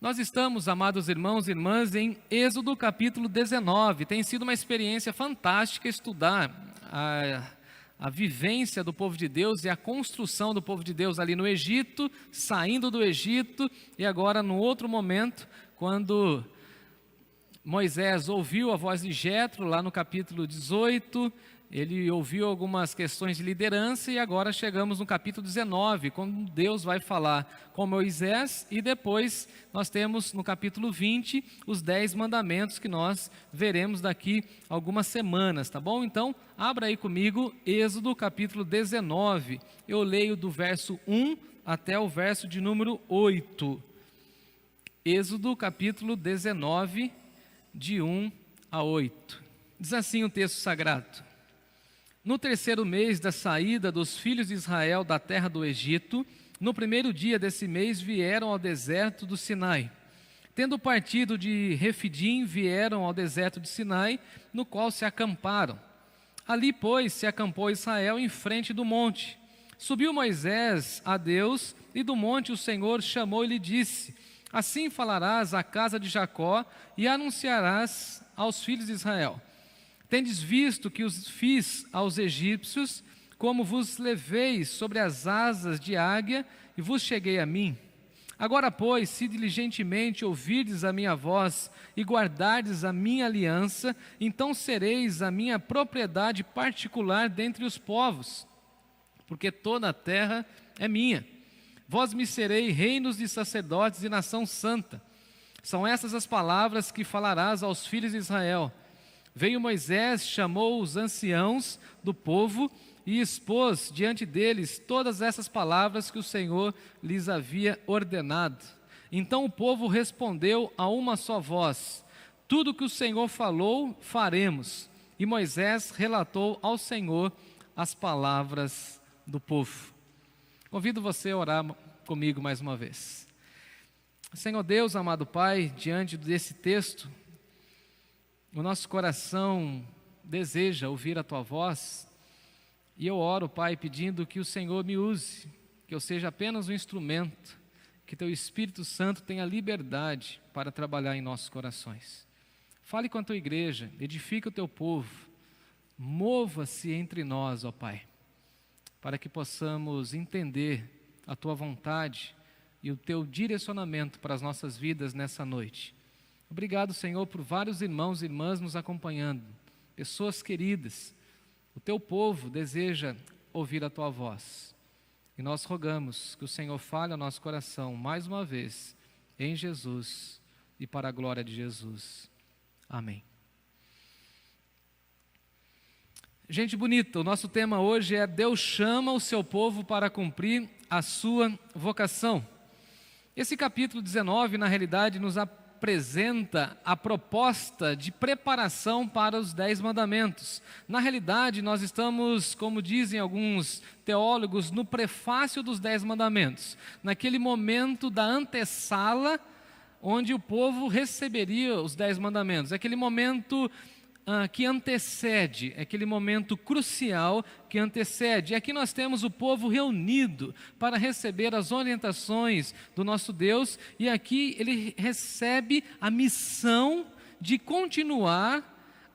Nós estamos, amados irmãos e irmãs, em Êxodo capítulo 19. Tem sido uma experiência fantástica estudar a vivência do povo de Deus e a construção do povo de Deus ali no Egito, saindo do Egito, e agora no outro momento, quando Moisés ouviu a voz de Jetro, lá no capítulo 18, ele ouviu algumas questões de liderança, e agora chegamos no capítulo 19, quando Deus vai falar com Moisés, e depois nós temos no capítulo 20 os 10 mandamentos que nós veremos daqui algumas semanas, tá bom? Então, abra aí comigo Êxodo capítulo 19, eu leio do verso 1 até o verso de número 8. Êxodo capítulo 19, de 1 a 8. Diz assim o texto sagrado: No terceiro mês da saída dos filhos de Israel da terra do Egito, no primeiro dia desse mês vieram ao deserto do Sinai. Tendo partido de Refidim, vieram ao deserto de Sinai, no qual se acamparam. Ali, pois, se acampou Israel em frente do monte. Subiu Moisés a Deus, e do monte o Senhor chamou e lhe disse: Assim falarás à casa de Jacó e anunciarás aos filhos de Israel: Tendes visto que os fiz aos egípcios, como vos levei sobre as asas de águia e vos cheguei a mim. Agora, pois, se diligentemente ouvirdes a minha voz e guardardes a minha aliança, então sereis a minha propriedade particular dentre os povos, porque toda a terra é minha. Vós me serei reinos de sacerdotes e nação santa. São essas as palavras que falarás aos filhos de Israel. Veio Moisés, chamou os anciãos do povo e expôs diante deles todas essas palavras que o Senhor lhes havia ordenado. Então o povo respondeu a uma só voz: Tudo que o Senhor falou, faremos. E Moisés relatou ao Senhor as palavras do povo. Convido você a orar comigo mais uma vez. Senhor Deus, amado Pai, diante desse texto, o nosso coração deseja ouvir a Tua voz, e eu oro, Pai, pedindo que o Senhor me use, que eu seja apenas um instrumento, que Teu Espírito Santo tenha liberdade para trabalhar em nossos corações. Fale com a Tua igreja, edifica o Teu povo, mova-se entre nós, ó Pai, para que possamos entender a Tua vontade e o Teu direcionamento para as nossas vidas nessa noite. Obrigado, Senhor, por vários irmãos e irmãs nos acompanhando, pessoas queridas. O Teu povo deseja ouvir a Tua voz. E nós rogamos que o Senhor fale ao nosso coração, mais uma vez, em Jesus e para a glória de Jesus. Amém. Gente bonita, o nosso tema hoje é: Deus chama o seu povo para cumprir a sua vocação. Esse capítulo 19, na realidade, nos apresenta a proposta de preparação para os 10 mandamentos. Na realidade, nós estamos, como dizem alguns teólogos, no prefácio dos 10 mandamentos, naquele momento da antessala, onde o povo receberia os 10 mandamentos, aquele momento que antecede, aquele momento crucial que antecede. E aqui nós temos o povo reunido para receber as orientações do nosso Deus, e aqui ele recebe a missão de continuar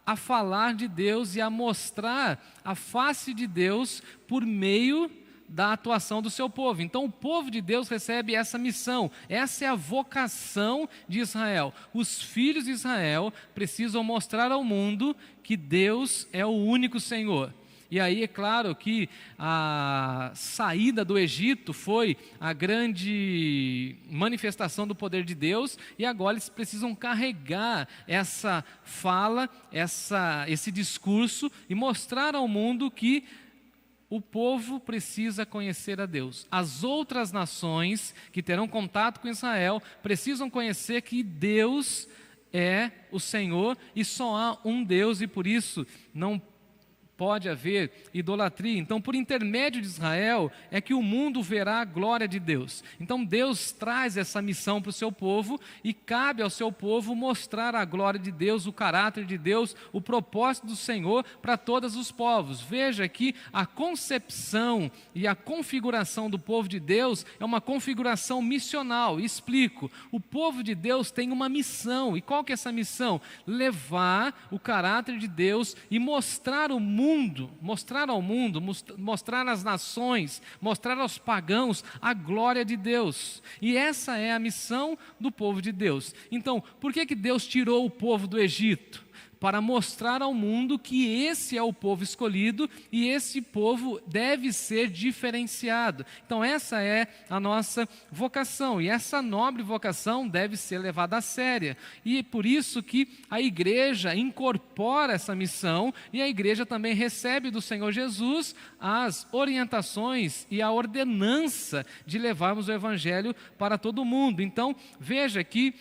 a falar de Deus e a mostrar a face de Deus por meio da atuação do seu povo. Então o povo de Deus recebe essa missão, essa é a vocação de Israel. Os filhos de Israel precisam mostrar ao mundo que Deus é o único Senhor. E aí é claro que a saída do Egito foi a grande manifestação do poder de Deus, e agora eles precisam carregar essa fala, esse discurso, e mostrar ao mundo que o povo precisa conhecer a Deus. As outras nações que terão contato com Israel precisam conhecer que Deus é o Senhor e só há um Deus, e por isso não pode haver idolatria. Então, por intermédio de Israel, é que o mundo verá a glória de Deus. Então, Deus traz essa missão para o seu povo e cabe ao seu povo mostrar a glória de Deus, o caráter de Deus, o propósito do Senhor para todos os povos. Veja que a concepção e a configuração do povo de Deus é uma configuração missional. Explico. O povo de Deus tem uma missão. E qual que é essa missão? Levar o caráter de Deus e mostrar ao mundo, mostrar às nações, mostrar aos pagãos a glória de Deus. E essa é a missão do povo de Deus. Então, por que Deus tirou o povo do Egito? Para mostrar ao mundo que esse é o povo escolhido e esse povo deve ser diferenciado. Então essa é a nossa vocação, e essa nobre vocação deve ser levada a sério. E é por isso que a igreja incorpora essa missão, e a igreja também recebe do Senhor Jesus as orientações e a ordenança de levarmos o evangelho para todo mundo. Então veja que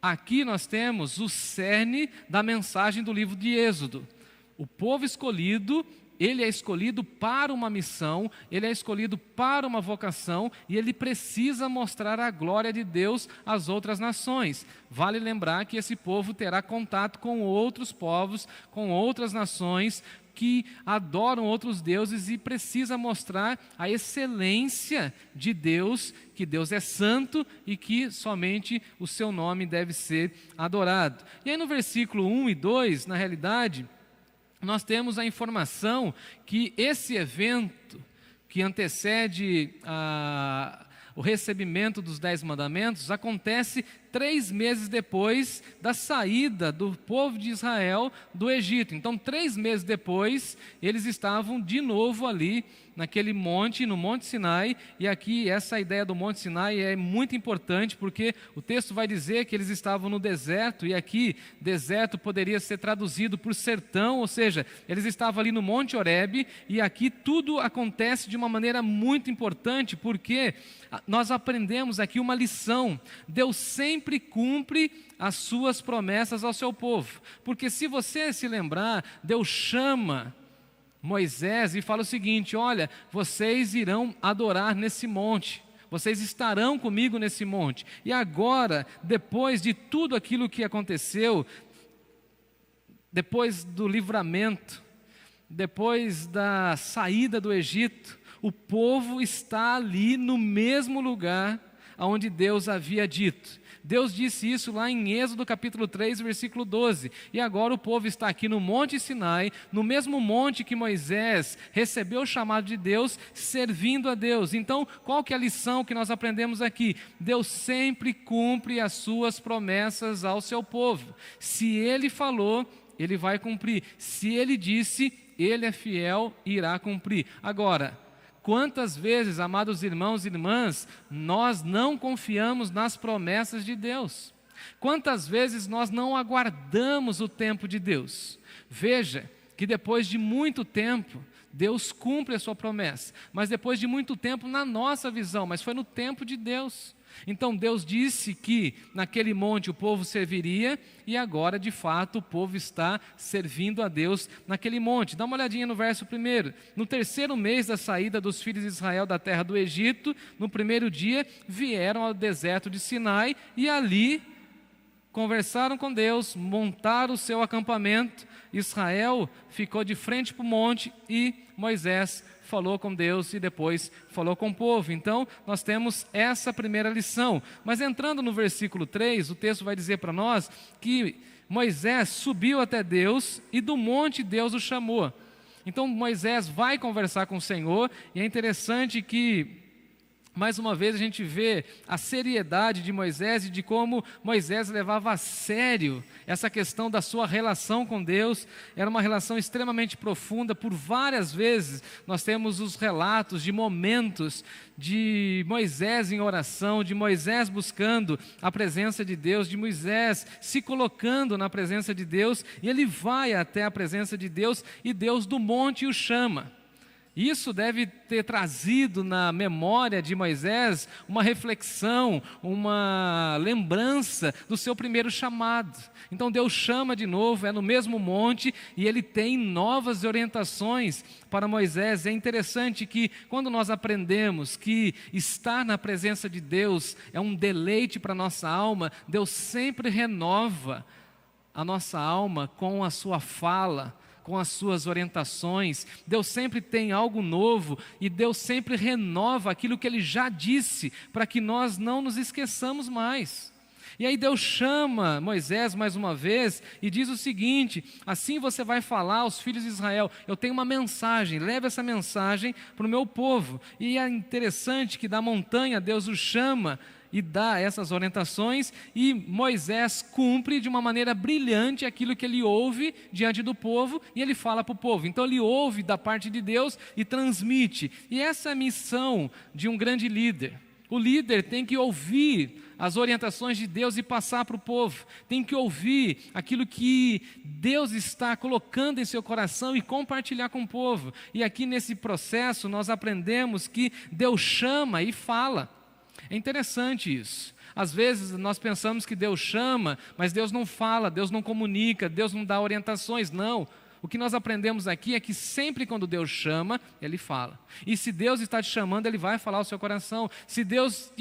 aqui nós temos o cerne da mensagem do livro de Êxodo. O povo escolhido, ele é escolhido para uma missão, ele é escolhido para uma vocação, e ele precisa mostrar a glória de Deus às outras nações. Vale lembrar que esse povo terá contato com outros povos, com outras nações, que adoram outros deuses, e precisa mostrar a excelência de Deus, que Deus é santo e que somente o seu nome deve ser adorado. E aí no versículo 1 e 2, na realidade, nós temos a informação que esse evento que antecede o recebimento dos 10 mandamentos acontece 3 meses depois da saída do povo de Israel do Egito. Então, 3 meses depois, eles estavam de novo ali naquele monte, no Monte Sinai. E aqui essa ideia do Monte Sinai é muito importante, porque o texto vai dizer que eles estavam no deserto, e aqui deserto poderia ser traduzido por sertão, ou seja, eles estavam ali no Monte Horebe, e aqui tudo acontece de uma maneira muito importante, porque nós aprendemos aqui uma lição. Deus sempre cumpre as suas promessas ao seu povo, porque se você se lembrar, Deus chama Moisés e fala o seguinte: olha, vocês irão adorar nesse monte, vocês estarão comigo nesse monte. E agora, depois de tudo aquilo que aconteceu, depois do livramento, depois da saída do Egito, o povo está ali no mesmo lugar onde Deus havia dito. Deus disse isso lá em Êxodo capítulo 3, versículo 12. E agora o povo está aqui no Monte Sinai, no mesmo monte que Moisés recebeu o chamado de Deus, servindo a Deus. Então, qual que é a lição que nós aprendemos aqui? Deus sempre cumpre as suas promessas ao seu povo. Se Ele falou, Ele vai cumprir. Se Ele disse, Ele é fiel e irá cumprir. Agora, quantas vezes, amados irmãos e irmãs, nós não confiamos nas promessas de Deus? Quantas vezes nós não aguardamos o tempo de Deus? Veja que depois de muito tempo, Deus cumpre a sua promessa, mas depois de muito tempo na nossa visão, mas foi no tempo de Deus. Então Deus disse que naquele monte o povo serviria, e agora de fato o povo está servindo a Deus naquele monte. Dá uma olhadinha no verso 1. No 3º mês da saída dos filhos de Israel da terra do Egito, no 1º dia, vieram ao deserto de Sinai, e ali conversaram com Deus, montaram o seu acampamento. Israel ficou de frente para o monte, e Moisés falou com Deus e depois falou com o povo. Então, nós temos essa primeira lição. Mas entrando no versículo 3, o texto vai dizer para nós que Moisés subiu até Deus e do monte Deus o chamou. Então, Moisés vai conversar com o Senhor, e é interessante que mais uma vez a gente vê a seriedade de Moisés e de como Moisés levava a sério essa questão da sua relação com Deus. Era uma relação extremamente profunda. Por várias vezes nós temos os relatos de momentos de Moisés em oração, de Moisés buscando a presença de Deus, de Moisés se colocando na presença de Deus, e ele vai até a presença de Deus, e Deus do monte o chama. Isso deve ter trazido na memória de Moisés uma reflexão, uma lembrança do seu primeiro chamado. Então Deus chama de novo, é no mesmo monte, e Ele tem novas orientações para Moisés. É interessante que quando nós aprendemos que estar na presença de Deus é um deleite para a nossa alma, Deus sempre renova a nossa alma com a sua fala, com as suas orientações. Deus sempre tem algo novo e Deus sempre renova aquilo que Ele já disse, para que nós não nos esqueçamos mais. E aí Deus chama Moisés mais uma vez e diz o seguinte: assim você vai falar aos filhos de Israel, eu tenho uma mensagem, leve essa mensagem para o meu povo. E é interessante que da montanha Deus o chama e dá essas orientações, e Moisés cumpre de uma maneira brilhante aquilo que ele ouve diante do povo, e ele fala para o povo. Então ele ouve da parte de Deus e transmite. E essa é a missão de um grande líder. O líder tem que ouvir as orientações de Deus e passar para o povo. Tem que ouvir aquilo que Deus está colocando em seu coração e compartilhar com o povo. E aqui nesse processo nós aprendemos que Deus chama e fala. É interessante isso. Às vezes nós pensamos que Deus chama, mas Deus não fala, Deus não comunica, Deus não dá orientações. Não. O que nós aprendemos aqui é que sempre quando Deus chama, Ele fala. E se Deus está te chamando, Ele vai falar ao seu coração. Se Deus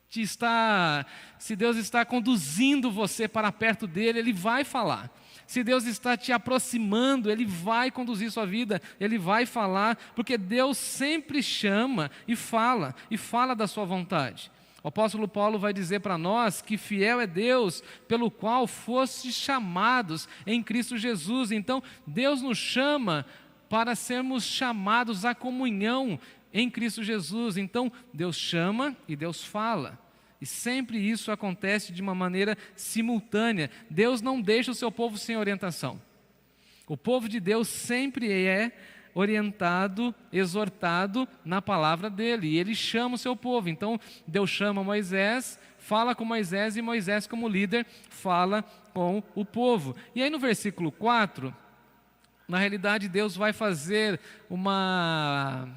está conduzindo você para perto dEle, Ele vai falar. Se Deus está te aproximando, Ele vai conduzir sua vida, Ele vai falar, porque Deus sempre chama e fala da sua vontade. O apóstolo Paulo vai dizer para nós que fiel é Deus, pelo qual fostes chamados em Cristo Jesus. Então, Deus nos chama para sermos chamados à comunhão em Cristo Jesus. Então, Deus chama e Deus fala. E sempre isso acontece de uma maneira simultânea. Deus não deixa o seu povo sem orientação. O povo de Deus sempre é orientado, exortado na palavra dele. E ele chama o seu povo. Então, Deus chama Moisés, fala com Moisés, e Moisés, como líder, fala com o povo. E aí no versículo 4, na realidade Deus vai fazer uma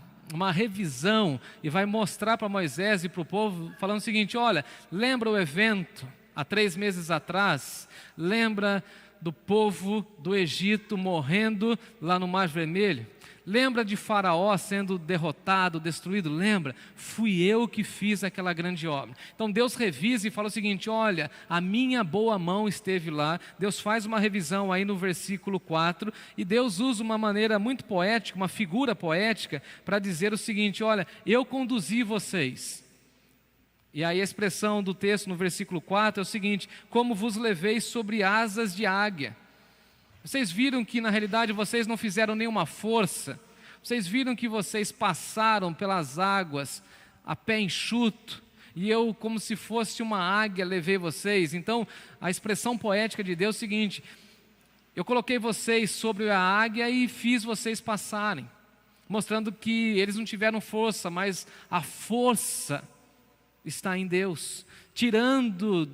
revisão e vai mostrar para Moisés e para o povo, falando o seguinte: olha, lembra o evento há 3 meses atrás? Lembra do povo do Egito morrendo lá no Mar Vermelho? Lembra de Faraó sendo derrotado, destruído? Lembra? Fui eu que fiz aquela grande obra. Então Deus revisa e fala o seguinte: olha, a minha boa mão esteve lá. Deus faz uma revisão aí no versículo 4, e Deus usa uma maneira muito poética, uma figura poética, para dizer o seguinte: olha, eu conduzi vocês. E aí a expressão do texto no versículo 4 é o seguinte: como vos levei sobre asas de águia. Vocês viram que na realidade vocês não fizeram nenhuma força. Vocês viram que vocês passaram pelas águas a pé enxuto. E eu, como se fosse uma águia, levei vocês. Então, a expressão poética de Deus é o seguinte: eu coloquei vocês sobre a águia e fiz vocês passarem. Mostrando que eles não tiveram força, mas a força está em Deus. Tirando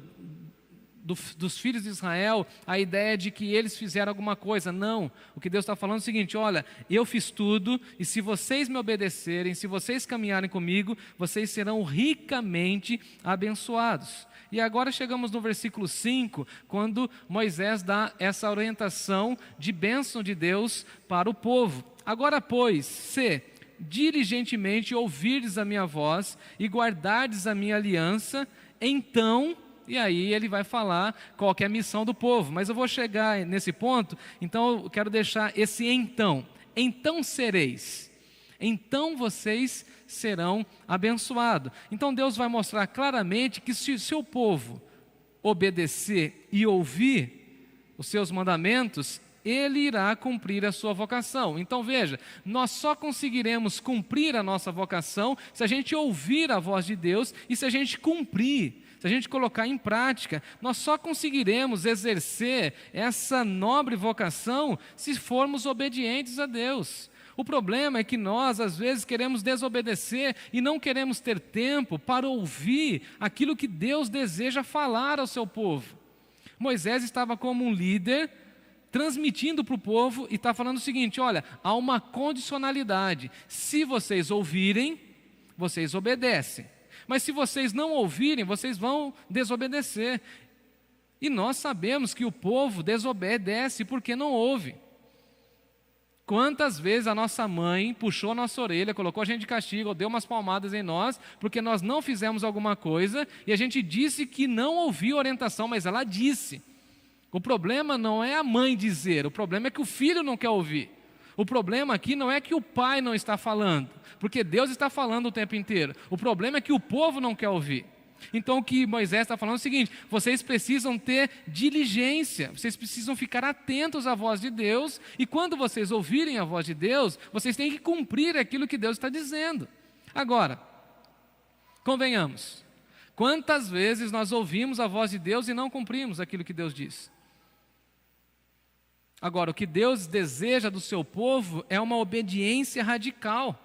dos filhos de Israel a ideia de que eles fizeram alguma coisa. Não, o que Deus está falando é o seguinte: olha, eu fiz tudo, e se vocês me obedecerem, se vocês caminharem comigo, vocês serão ricamente abençoados. E agora chegamos no versículo 5, quando Moisés dá essa orientação de bênção de Deus para o povo. Agora, pois, se diligentemente ouvirdes a minha voz e guardardes a minha aliança, então... E aí ele vai falar qual que é a missão do povo. Mas eu vou chegar nesse ponto, então eu quero deixar esse então. Então sereis. Então vocês serão abençoados. Então Deus vai mostrar claramente que se o seu povo obedecer e ouvir os seus mandamentos, ele irá cumprir a sua vocação. Então veja, nós só conseguiremos cumprir a nossa vocação se a gente ouvir a voz de Deus e se a gente cumprir. Se a gente colocar em prática, nós só conseguiremos exercer essa nobre vocação se formos obedientes a Deus. O problema é que nós, às vezes, queremos desobedecer e não queremos ter tempo para ouvir aquilo que Deus deseja falar ao seu povo. Moisés estava como um líder transmitindo para o povo e está falando o seguinte: olha, há uma condicionalidade. Se vocês ouvirem, vocês obedecem. Mas se vocês não ouvirem, vocês vão desobedecer. E nós sabemos que o povo desobedece porque não ouve. Quantas vezes a nossa mãe puxou a nossa orelha, colocou a gente de castigo, ou deu umas palmadas em nós, porque nós não fizemos alguma coisa, e a gente disse que não ouviu a orientação, mas ela disse. O problema não é a mãe dizer, o problema é que o filho não quer ouvir. O problema aqui não é que o pai não está falando, porque Deus está falando o tempo inteiro. O problema é que o povo não quer ouvir. Então o que Moisés está falando é o seguinte: vocês precisam ter diligência, vocês precisam ficar atentos à voz de Deus, e quando vocês ouvirem a voz de Deus, vocês têm que cumprir aquilo que Deus está dizendo. Agora, convenhamos, quantas vezes nós ouvimos a voz de Deus e não cumprimos aquilo que Deus diz? Agora, o que Deus deseja do seu povo é uma obediência radical.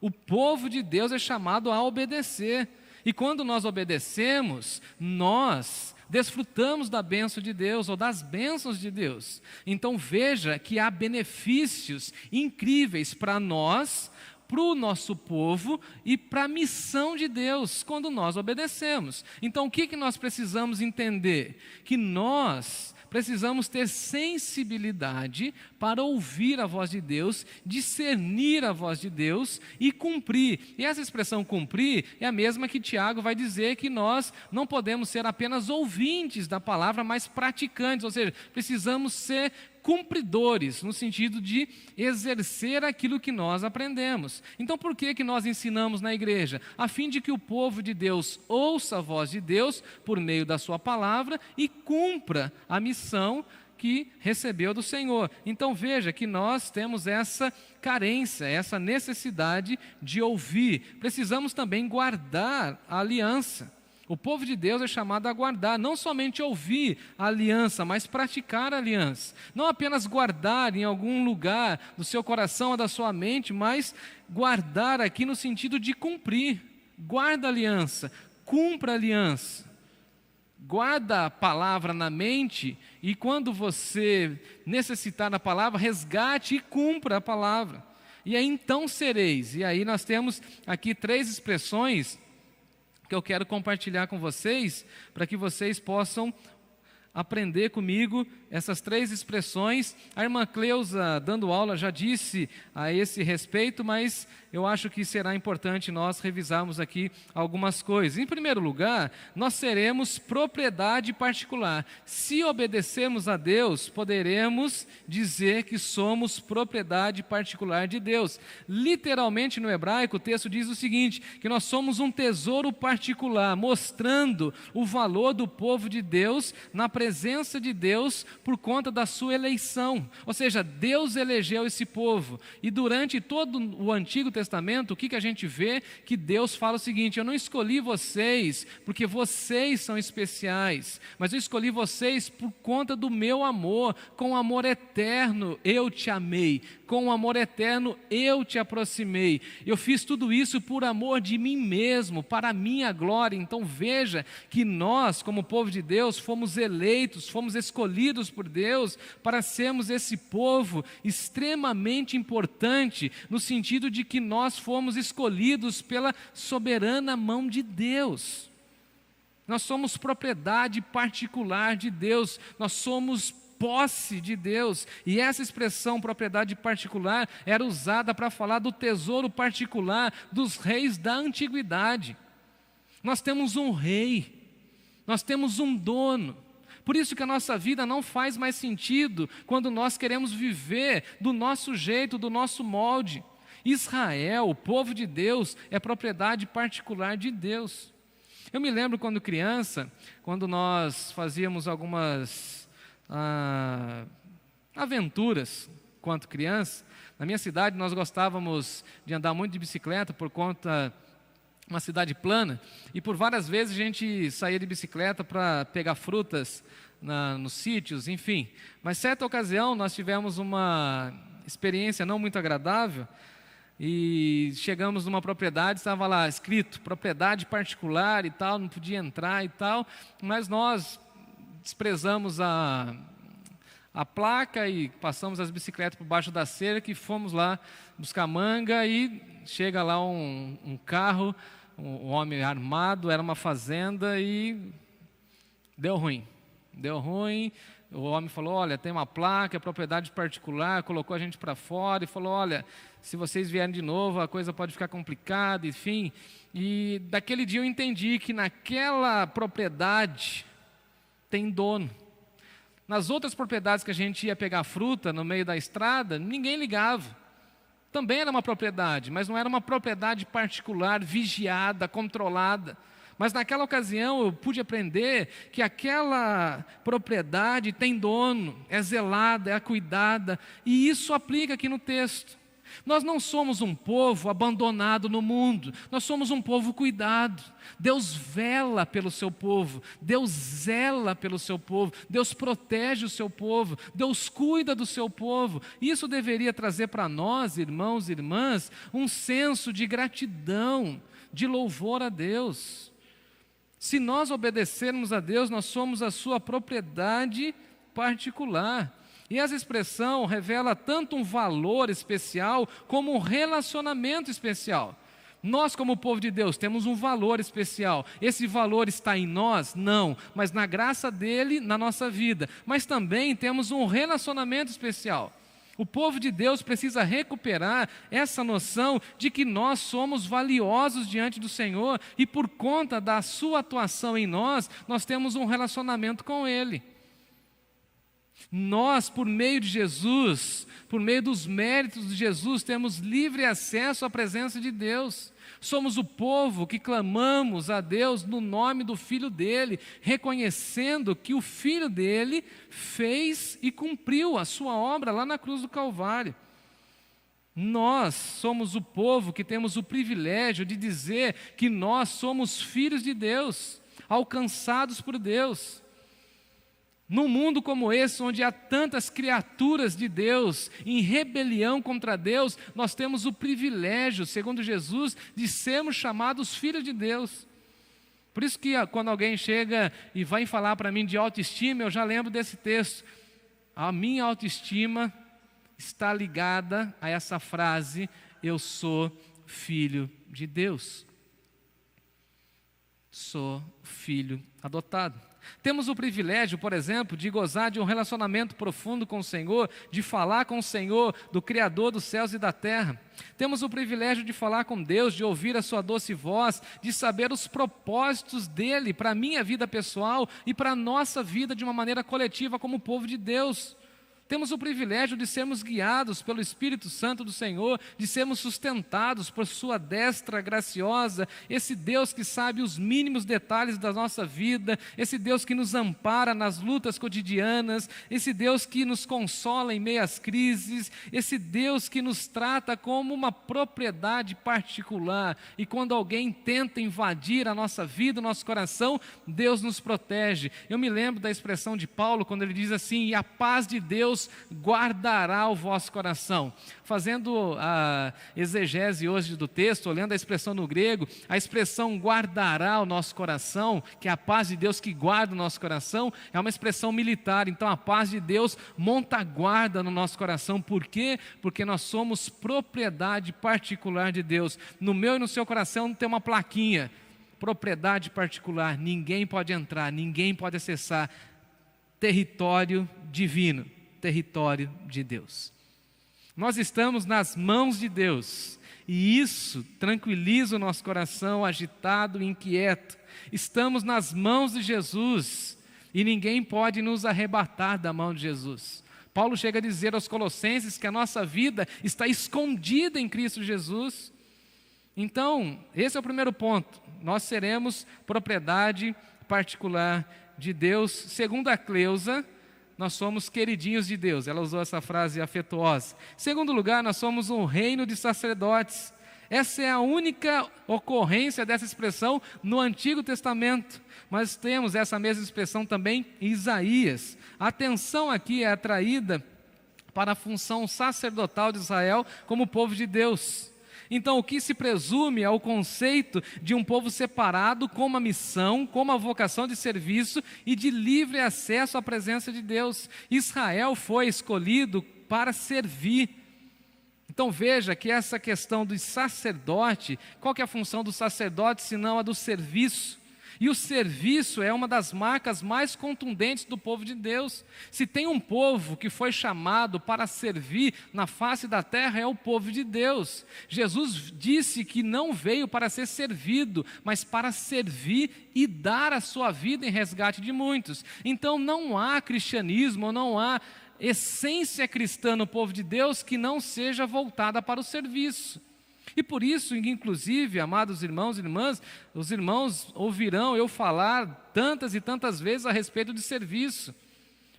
O povo de Deus é chamado a obedecer. E quando nós obedecemos, nós desfrutamos da bênção de Deus, ou das bênçãos de Deus. Então veja que há benefícios incríveis para nós, para o nosso povo e para a missão de Deus, quando nós obedecemos. Então o que nós precisamos entender? Que nós precisamos ter sensibilidade para ouvir a voz de Deus, discernir a voz de Deus e cumprir. E essa expressão cumprir é a mesma que Tiago vai dizer que nós não podemos ser apenas ouvintes da palavra, mas praticantes, ou seja, precisamos ser cumpridores, no sentido de exercer aquilo que nós aprendemos. Então por que nós ensinamos na igreja? A fim de que o povo de Deus ouça a voz de Deus por meio da sua palavra e cumpra a missão que recebeu do Senhor. Então veja que nós temos essa carência, essa necessidade de ouvir. Precisamos também guardar a aliança. O povo de Deus é chamado a guardar, não somente ouvir a aliança, mas praticar a aliança. Não apenas guardar em algum lugar do seu coração ou da sua mente, mas guardar aqui no sentido de cumprir. Guarda a aliança, cumpra a aliança. Guarda a palavra na mente e quando você necessitar da palavra, resgate e cumpra a palavra. E aí então sereis. E aí nós temos aqui 3 expressões que eu quero compartilhar com vocês, para que vocês possam aprender comigo essas 3 expressões. A irmã Cleusa, dando aula, já disse a esse respeito, mas eu acho que será importante nós revisarmos aqui algumas coisas. Em primeiro lugar, nós seremos propriedade particular. Se obedecermos a Deus, poderemos dizer que somos propriedade particular de Deus. Literalmente no hebraico, o texto diz o seguinte, que nós somos um tesouro particular, mostrando o valor do povo de Deus na presença de Deus por conta da sua eleição. Ou seja, Deus elegeu esse povo. E durante todo o Antigo Testamento, o que a gente vê? Que Deus fala o seguinte: eu não escolhi vocês porque vocês são especiais, mas eu escolhi vocês por conta do meu amor. Com amor eterno eu te amei, com amor eterno eu te aproximei. Eu fiz tudo isso por amor de mim mesmo, para a minha glória. Então veja que nós, como povo de Deus, fomos eleitos, fomos escolhidos por Deus para sermos esse povo extremamente importante, no sentido de que nós fomos escolhidos pela soberana mão de Deus. Nós somos propriedade particular de Deus, nós somos posse de Deus, e essa expressão propriedade particular era usada para falar do tesouro particular dos reis da antiguidade. Nós temos um rei, nós temos um dono. Por isso que a nossa vida não faz mais sentido quando nós queremos viver do nosso jeito, do nosso molde. Israel, o povo de Deus, é propriedade particular de Deus. Eu me lembro quando criança, quando nós fazíamos algumas aventuras quanto criança. Na minha cidade nós gostávamos de andar muito de bicicleta por conta uma cidade plana, e por várias vezes a gente saía de bicicleta para pegar frutas nos sítios, enfim. Mas certa ocasião nós tivemos uma experiência não muito agradável e chegamos numa propriedade, estava lá escrito propriedade particular e tal, não podia entrar e tal, mas nós desprezamos a a placa e passamos as bicicletas por baixo da cerca e fomos lá buscar manga e chega lá um carro, um homem armado, era uma fazenda e deu ruim. Deu ruim, o homem falou, olha, tem uma placa, é propriedade particular, colocou a gente para fora e falou, olha, se vocês vierem de novo, a coisa pode ficar complicada, enfim. E daquele dia eu entendi que naquela propriedade tem dono. Nas outras propriedades que a gente ia pegar fruta no meio da estrada, ninguém ligava. Também era uma propriedade, mas não era uma propriedade particular, vigiada, controlada. Mas naquela ocasião eu pude aprender que aquela propriedade tem dono, é zelada, é cuidada, e isso aplica aqui no texto. Nós não somos um povo abandonado no mundo, nós somos um povo cuidado. Deus vela pelo seu povo, Deus zela pelo seu povo, Deus protege o seu povo, Deus cuida do seu povo. Isso deveria trazer para nós, irmãos e irmãs, um senso de gratidão, de louvor a Deus. Se nós obedecermos a Deus, nós somos a sua propriedade particular. E essa expressão revela tanto um valor especial como um relacionamento especial. Nós, como povo de Deus, temos um valor especial. Esse valor está em nós? Não, mas na graça dele, na nossa vida. Mas também temos um relacionamento especial. O povo de Deus precisa recuperar essa noção de que nós somos valiosos diante do Senhor e por conta da sua atuação em nós, nós temos um relacionamento com Ele. Nós, por meio de Jesus, por meio dos méritos de Jesus, temos livre acesso à presença de Deus. Somos o povo que clamamos a Deus no nome do Filho dele, reconhecendo que o Filho dele fez e cumpriu a sua obra lá na cruz do Calvário. Nós somos o povo que temos o privilégio de dizer que nós somos filhos de Deus, alcançados por Deus. Num mundo como esse, onde há tantas criaturas de Deus em rebelião contra Deus, nós temos o privilégio, segundo Jesus, de sermos chamados filhos de Deus. Por isso que quando alguém chega e vai falar para mim de autoestima, eu já lembro desse texto. A minha autoestima está ligada a essa frase, eu sou filho de Deus. Sou filho adotado. Temos o privilégio, por exemplo, de gozar de um relacionamento profundo com o Senhor, de falar com o Senhor, do Criador dos céus e da terra. Temos o privilégio de falar com Deus, de ouvir a sua doce voz, de saber os propósitos dEle para a minha vida pessoal e para a nossa vida de uma maneira coletiva como povo de Deus. Temos o privilégio de sermos guiados pelo Espírito Santo do Senhor, de sermos sustentados por sua destra graciosa, esse Deus que sabe os mínimos detalhes da nossa vida, esse Deus que nos ampara nas lutas cotidianas, esse Deus que nos consola em meio às crises, esse Deus que nos trata como uma propriedade particular, e quando alguém tenta invadir a nossa vida, o nosso coração, Deus nos protege. Eu me lembro da expressão de Paulo, quando ele diz assim, e a paz de Deus guardará o vosso coração. Fazendo a exegese hoje do texto, olhando a expressão no grego, a expressão guardará o nosso coração, que é a paz de Deus que guarda o nosso coração, é uma expressão militar. Então a paz de Deus monta guarda no nosso coração. Por quê? Porque nós somos propriedade particular de Deus. No meu e no seu coração tem uma plaquinha, propriedade particular, ninguém pode entrar, ninguém pode acessar, território divino, território de Deus. Nós estamos nas mãos de Deus e isso tranquiliza o nosso coração agitado e inquieto. Estamos nas mãos de Jesus e ninguém pode nos arrebatar da mão de Jesus. Paulo chega a dizer aos Colossenses que a nossa vida está escondida em Cristo Jesus. Então, esse é o primeiro ponto. Nós seremos propriedade particular de Deus. Segundo a Cleusa, nós somos queridinhos de Deus. Ela usou essa frase afetuosa. Em segundo lugar, nós somos um reino de sacerdotes. Essa é a única ocorrência dessa expressão no Antigo Testamento. Mas temos essa mesma expressão também em Isaías. A atenção aqui é atraída para a função sacerdotal de Israel como povo de Deus. Então, o que se presume é o conceito de um povo separado com uma missão, com uma vocação de serviço e de livre acesso à presença de Deus. Israel foi escolhido para servir. Então veja que essa questão do sacerdote, qual que é a função do sacerdote senão a do serviço? E o serviço é uma das marcas mais contundentes do povo de Deus. Se tem um povo que foi chamado para servir na face da terra, é o povo de Deus. Jesus disse que não veio para ser servido, mas para servir e dar a sua vida em resgate de muitos. Então não há cristianismo, não há essência cristã no povo de Deus que não seja voltada para o serviço. E por isso, inclusive, amados irmãos e irmãs, os irmãos ouvirão eu falar tantas e tantas vezes a respeito de serviço,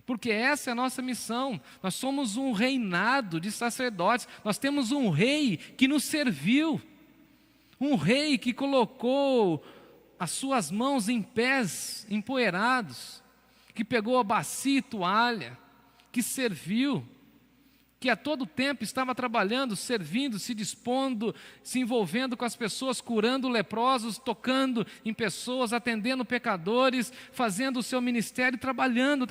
porque essa é a nossa missão. Nós somos um reinado de sacerdotes, nós temos um rei que nos serviu, um rei que colocou as suas mãos em pés empoeirados, que pegou a bacia e toalha, que serviu, que a todo tempo estava trabalhando, servindo, se dispondo, se envolvendo com as pessoas, curando leprosos, tocando em pessoas, atendendo pecadores, fazendo o seu ministério, trabalhando,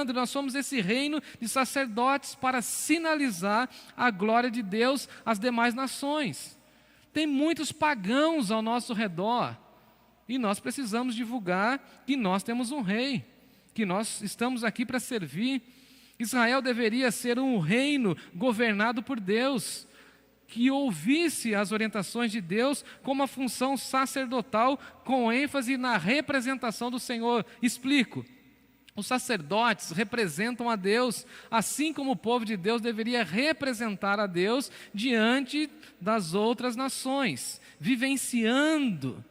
e nós somos esse reino de sacerdotes para sinalizar a glória de Deus às demais nações. Tem muitos pagãos ao nosso redor, e nós precisamos divulgar que nós temos um rei, que nós estamos aqui para servir. Israel deveria ser um reino governado por Deus, que ouvisse as orientações de Deus com uma função sacerdotal, com ênfase na representação do Senhor. Explico. Os sacerdotes representam a Deus, assim como o povo de Deus deveria representar a Deus diante das outras nações, vivenciando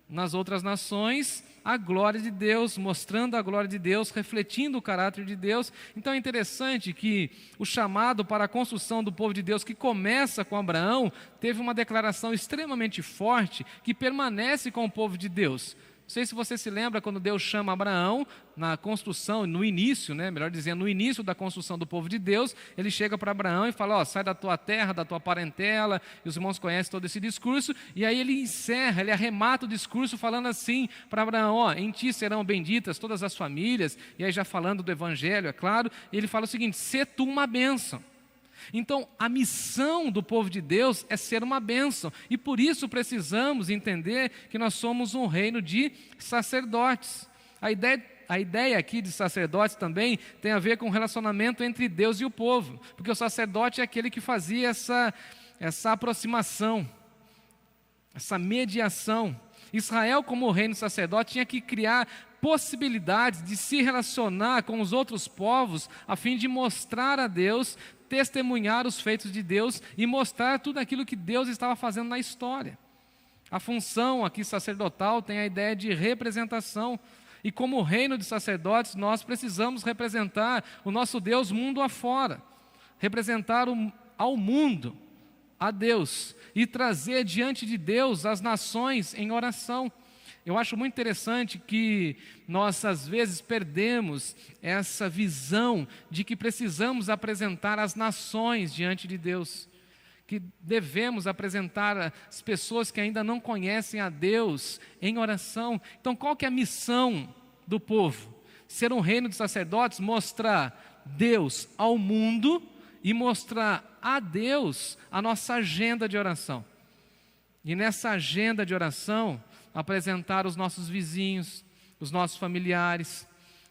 nas outras nações a glória de Deus, mostrando a glória de Deus, refletindo o caráter de Deus. Então é interessante que o chamado para a construção do povo de Deus, que começa com Abraão, teve uma declaração extremamente forte, que permanece com o povo de Deus. Não sei se você se lembra quando Deus chama Abraão, na construção, no início, melhor dizendo, no início da construção do povo de Deus, ele chega para Abraão e fala, sai da tua terra, da tua parentela, e os irmãos conhecem todo esse discurso, e aí ele encerra, ele arremata o discurso falando assim para Abraão, em ti serão benditas todas as famílias, e aí já falando do evangelho, é claro, e ele fala o seguinte, sê tu uma bênção. Então, a missão do povo de Deus é ser uma bênção, e por isso precisamos entender que nós somos um reino de sacerdotes. A ideia aqui de sacerdotes também tem a ver com o relacionamento entre Deus e o povo, porque o sacerdote é aquele que fazia essa aproximação, essa mediação. Israel, como reino sacerdote, tinha que criar possibilidades de se relacionar com os outros povos, a fim de mostrar a Deus, testemunhar os feitos de Deus e mostrar tudo aquilo que Deus estava fazendo na história. A função aqui sacerdotal tem a ideia de representação, e como reino de sacerdotes, nós precisamos representar o nosso Deus mundo afora, representar ao mundo a Deus e trazer diante de Deus as nações em oração. Eu acho muito interessante que nós às vezes perdemos essa visão de que precisamos apresentar as nações diante de Deus, que devemos apresentar as pessoas que ainda não conhecem a Deus em oração. Então qual que é a missão do povo? Ser um reino de sacerdotes, mostrar Deus ao mundo e mostrar a Deus a nossa agenda de oração. E nessa agenda de oração, apresentar os nossos vizinhos, os nossos familiares,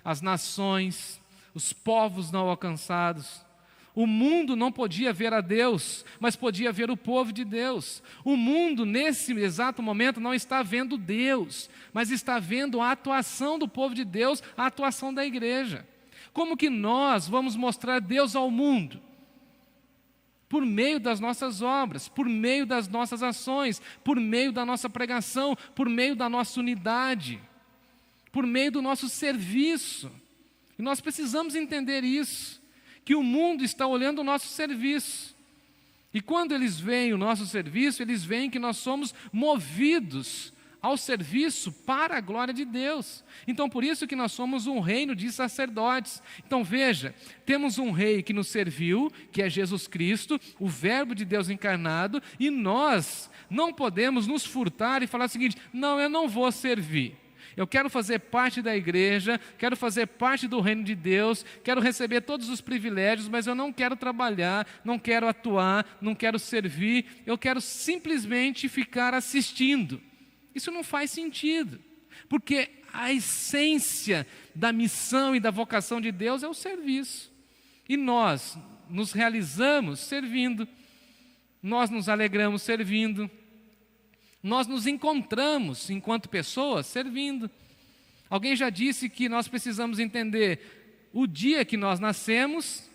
as nações, os povos não alcançados. O mundo não podia ver a Deus, mas podia ver o povo de Deus. O mundo, nesse exato momento, não está vendo Deus, mas está vendo a atuação do povo de Deus, a atuação da igreja. Como que nós vamos mostrar Deus ao mundo? Por meio das nossas obras, por meio das nossas ações, por meio da nossa pregação, por meio da nossa unidade, por meio do nosso serviço. E nós precisamos entender isso, que o mundo está olhando o nosso serviço. E quando eles veem o nosso serviço, eles veem que nós somos movidos ao serviço para a glória de Deus. Então, por isso que nós somos um reino de sacerdotes. Então, veja, temos um rei que nos serviu, que é Jesus Cristo, o Verbo de Deus encarnado, e nós não podemos nos furtar e falar o seguinte: não, eu não vou servir. Eu quero fazer parte da igreja, quero fazer parte do reino de Deus, quero receber todos os privilégios, mas eu não quero trabalhar, não quero atuar, não quero servir, eu quero simplesmente ficar assistindo. Isso não faz sentido, porque a essência da missão e da vocação de Deus é o serviço. E nós nos realizamos servindo, nós nos alegramos servindo, nós nos encontramos enquanto pessoas servindo. Alguém já disse que nós precisamos entender o dia que nós nascemos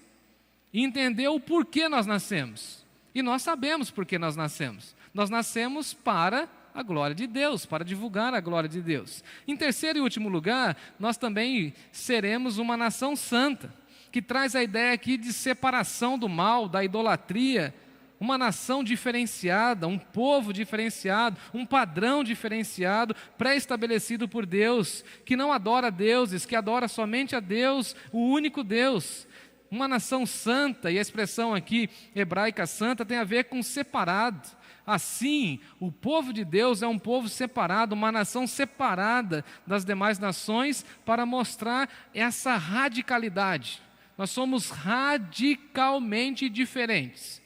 e entender o porquê nós nascemos. E nós sabemos por que nós nascemos. Nós nascemos para a glória de Deus, para divulgar a glória de Deus. Em terceiro e último lugar, nós também seremos uma nação santa, que traz a ideia aqui de separação do mal, da idolatria, uma nação diferenciada, um povo diferenciado, um padrão diferenciado, pré-estabelecido por Deus, que não adora deuses, que adora somente a Deus, o único Deus. Uma nação santa, e a expressão aqui hebraica santa tem a ver com separado. Assim, o povo de Deus é um povo separado, uma nação separada das demais nações, para mostrar essa radicalidade. Nós somos radicalmente diferentes.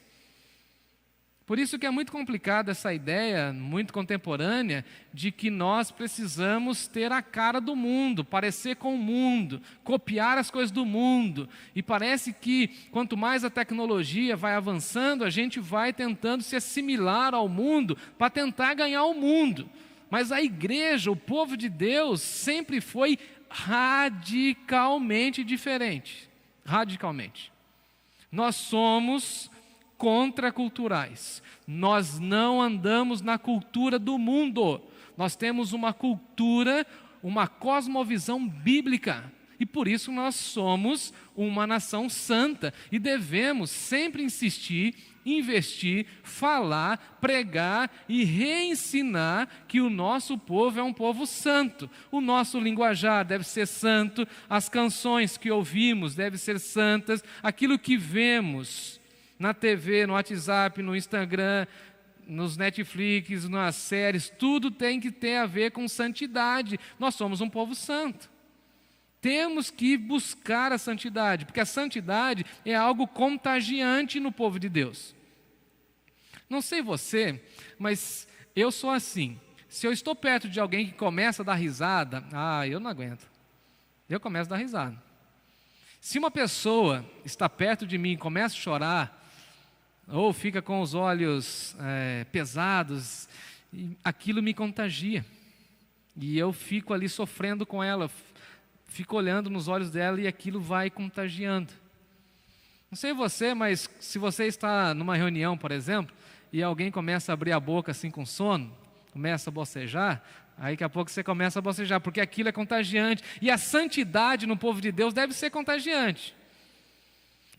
Por isso que é muito complicada essa ideia, muito contemporânea, de que nós precisamos ter a cara do mundo, parecer com o mundo, copiar as coisas do mundo. E parece que quanto mais a tecnologia vai avançando, a gente vai tentando se assimilar ao mundo para tentar ganhar o mundo. Mas a igreja, o povo de Deus, sempre foi radicalmente diferente. Radicalmente. Nós somos contraculturais. Nós não andamos na cultura do mundo. Nós temos uma cultura, uma cosmovisão bíblica. E por isso nós somos uma nação santa. E devemos sempre insistir, investir, falar, pregar e reensinar que o nosso povo é um povo santo. O nosso linguajar deve ser santo, as canções que ouvimos devem ser santas, aquilo que vemos na TV, no WhatsApp, no Instagram, nos Netflix, nas séries, tudo tem que ter a ver com santidade. Nós somos um povo santo. Temos que buscar a santidade, porque a santidade é algo contagiante no povo de Deus. Não sei você, mas eu sou assim. Se eu estou perto de alguém que começa a dar risada, eu não aguento. Eu começo a dar risada. Se uma pessoa está perto de mim e começa a chorar, ou fica com os olhos pesados, aquilo me contagia. E eu fico ali sofrendo com ela, fico olhando nos olhos dela e aquilo vai contagiando. Não sei você, mas se você está numa reunião, por exemplo, e alguém começa a abrir a boca assim com sono, começa a bocejar, aí daqui a pouco você começa a bocejar, porque aquilo é contagiante. E a santidade no povo de Deus deve ser contagiante.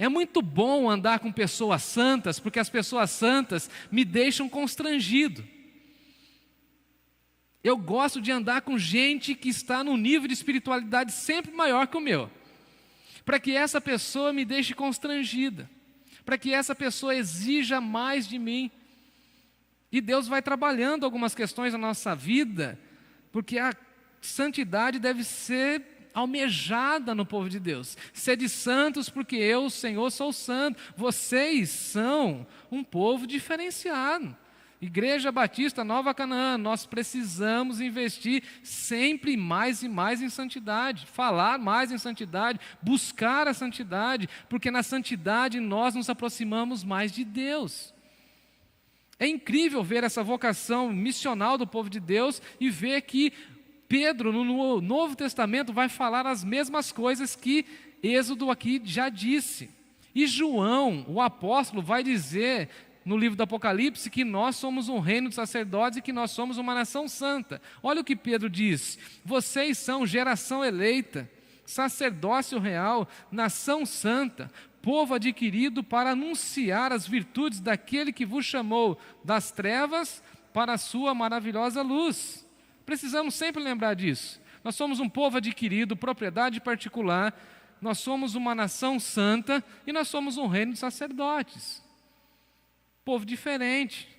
É muito bom andar com pessoas santas, porque as pessoas santas me deixam constrangido. Eu gosto de andar com gente que está num nível de espiritualidade sempre maior que o meu, para que essa pessoa me deixe constrangida, para que essa pessoa exija mais de mim. E Deus vai trabalhando algumas questões na nossa vida, porque a santidade deve ser almejada no povo de Deus. Sede santos, porque eu, o Senhor, sou santo. Vocês são um povo diferenciado. Igreja Batista Nova Canaã, nós precisamos investir sempre mais e mais em santidade, falar mais em santidade, buscar a santidade, porque na santidade nós nos aproximamos mais de Deus. É incrível ver essa vocação missional do povo de Deus e ver que Pedro, no Novo Testamento, vai falar as mesmas coisas que Êxodo aqui já disse. E João, o apóstolo, vai dizer no livro do Apocalipse que nós somos um reino de sacerdotes e que nós somos uma nação santa. Olha o que Pedro diz: vocês são geração eleita, sacerdócio real, nação santa, povo adquirido para anunciar as virtudes daquele que vos chamou das trevas para a sua maravilhosa luz. Precisamos sempre lembrar disso. Nós somos um povo adquirido, propriedade particular, nós somos uma nação santa e nós somos um reino de sacerdotes. Povo diferente,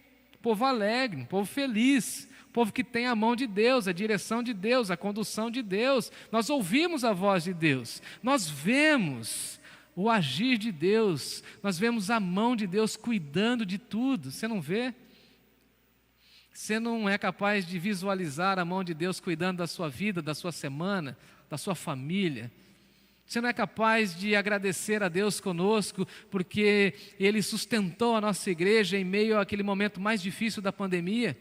povo alegre, povo feliz, povo que tem a mão de Deus, a direção de Deus, a condução de Deus. Nós ouvimos a voz de Deus, nós vemos o agir de Deus, nós vemos a mão de Deus cuidando de tudo. Você não vê? Você não é capaz de visualizar a mão de Deus cuidando da sua vida, da sua semana, da sua família? Você não é capaz de agradecer a Deus conosco, porque Ele sustentou a nossa igreja em meio àquele momento mais difícil da pandemia?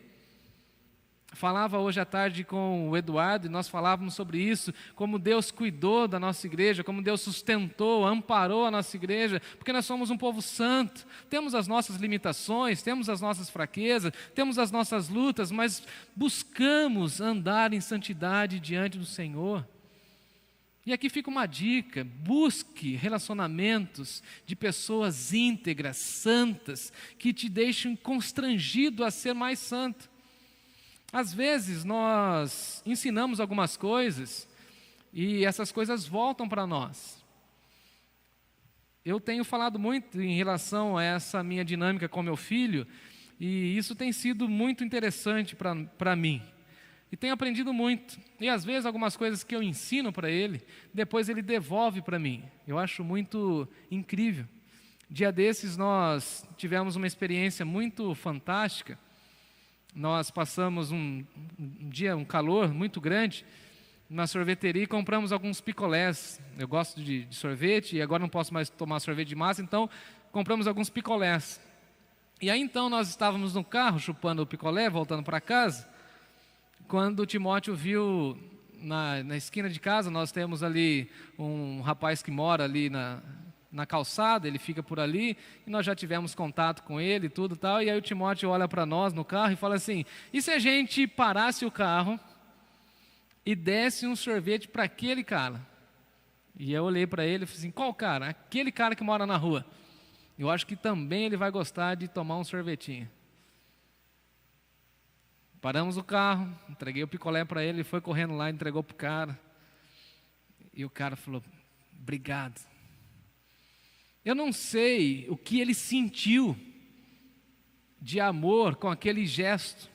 Falava hoje à tarde com o Eduardo e nós falávamos sobre isso, como Deus cuidou da nossa igreja, como Deus sustentou, amparou a nossa igreja, porque nós somos um povo santo, temos as nossas limitações, temos as nossas fraquezas, temos as nossas lutas, mas buscamos andar em santidade diante do Senhor. E aqui fica uma dica: busque relacionamentos de pessoas íntegras, santas, que te deixem constrangido a ser mais santo. Às vezes nós ensinamos algumas coisas e essas coisas voltam para nós. Eu tenho falado muito em relação a essa minha dinâmica com meu filho e isso tem sido muito interessante para mim. E tenho aprendido muito. E às vezes algumas coisas que eu ensino para ele, depois ele devolve para mim. Eu acho muito incrível. Dia desses nós tivemos uma experiência muito fantástica. Nós passamos um dia, um calor muito grande, na sorveteria e compramos alguns picolés. Eu gosto de sorvete e agora não posso mais tomar sorvete de massa, então compramos alguns picolés. E aí então nós estávamos no carro chupando o picolé, voltando para casa, quando o Timóteo viu na esquina de casa, nós temos ali um rapaz que mora ali na calçada, ele fica por ali, e nós já tivemos contato com ele e tudo tal, e aí o Timóteo olha para nós no carro e fala assim: e se a gente parasse o carro e desse um sorvete para aquele cara? E eu olhei para ele e falei assim: qual cara? Aquele cara que mora na rua. Eu acho que também ele vai gostar de tomar um sorvetinho. Paramos o carro, entreguei o picolé para ele, ele foi correndo lá, entregou para o cara. E o cara falou: obrigado. Eu não sei o que ele sentiu de amor com aquele gesto,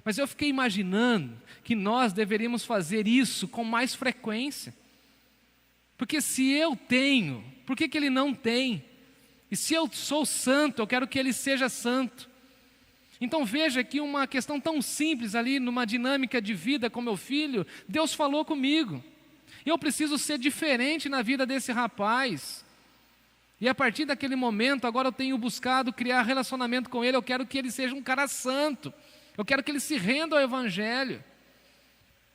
mas eu fiquei imaginando que nós deveríamos fazer isso com mais frequência. Porque se eu tenho, por que ele não tem? E se eu sou santo, eu quero que ele seja santo. Então veja que uma questão tão simples ali, numa dinâmica de vida com meu filho, Deus falou comigo. Eu preciso ser diferente na vida desse rapaz. E a partir daquele momento, agora eu tenho buscado criar relacionamento com ele, eu quero que ele seja um cara santo. Eu quero que ele se renda ao Evangelho.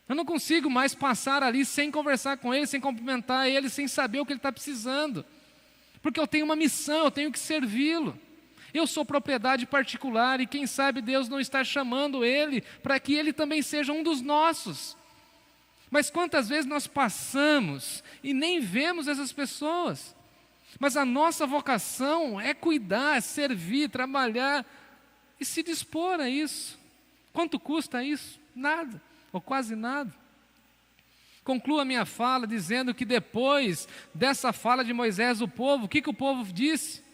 Eu não consigo mais passar ali sem conversar com ele, sem cumprimentar ele, sem saber o que ele está precisando. Porque eu tenho uma missão, eu tenho que servi-lo. Eu sou propriedade particular e quem sabe Deus não está chamando ele para que ele também seja um dos nossos. Mas quantas vezes nós passamos e nem vemos essas pessoas? Mas a nossa vocação é cuidar, servir, trabalhar e se dispor a isso. Quanto custa isso? Nada, ou quase nada. Concluo a minha fala dizendo que depois dessa fala de Moisés, o que o povo disse?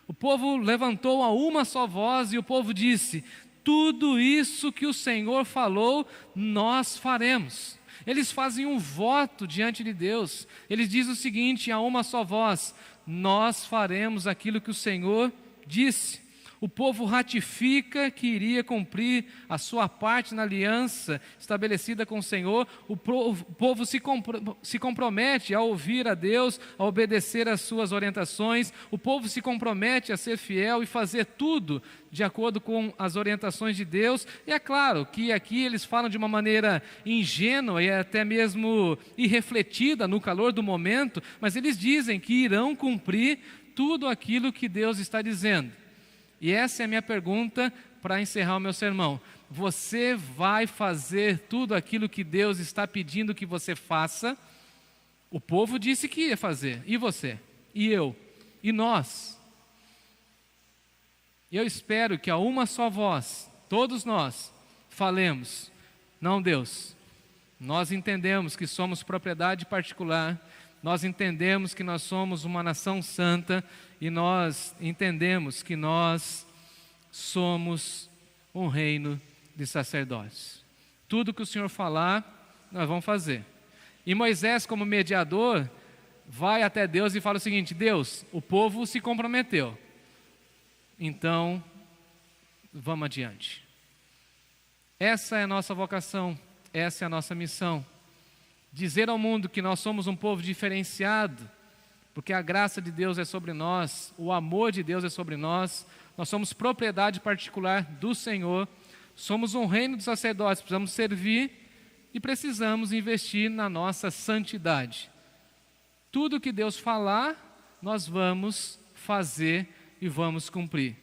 O povo levantou a uma só voz e o povo disse: tudo isso que o Senhor falou, nós faremos. Eles fazem um voto diante de Deus. Eles dizem o seguinte, a uma só voz: nós faremos aquilo que o Senhor disse. O povo ratifica que iria cumprir a sua parte na aliança estabelecida com o Senhor. O povo se compromete a ouvir a Deus, a obedecer às suas orientações. O povo se compromete a ser fiel e fazer tudo de acordo com as orientações de Deus. E é claro que aqui eles falam de uma maneira ingênua e até mesmo irrefletida no calor do momento, mas eles dizem que irão cumprir tudo aquilo que Deus está dizendo. E essa é a minha pergunta para encerrar o meu sermão. Você vai fazer tudo aquilo que Deus está pedindo que você faça? O povo disse que ia fazer. E você? E eu? E nós? Eu espero que a uma só voz, todos nós, falemos: Não, Deus, nós entendemos que somos propriedade particular, nós entendemos que nós somos uma nação santa e nós entendemos que nós somos um reino de sacerdotes. Tudo que o Senhor falar, nós vamos fazer. E Moisés, como mediador, vai até Deus e fala o seguinte: Deus, o povo se comprometeu, então vamos adiante. Essa é a nossa vocação, essa é a nossa missão. Dizer ao mundo que nós somos um povo diferenciado, porque a graça de Deus é sobre nós, o amor de Deus é sobre nós, nós somos propriedade particular do Senhor, somos um reino de sacerdotes, precisamos servir e precisamos investir na nossa santidade. Tudo que Deus falar, nós vamos fazer e vamos cumprir.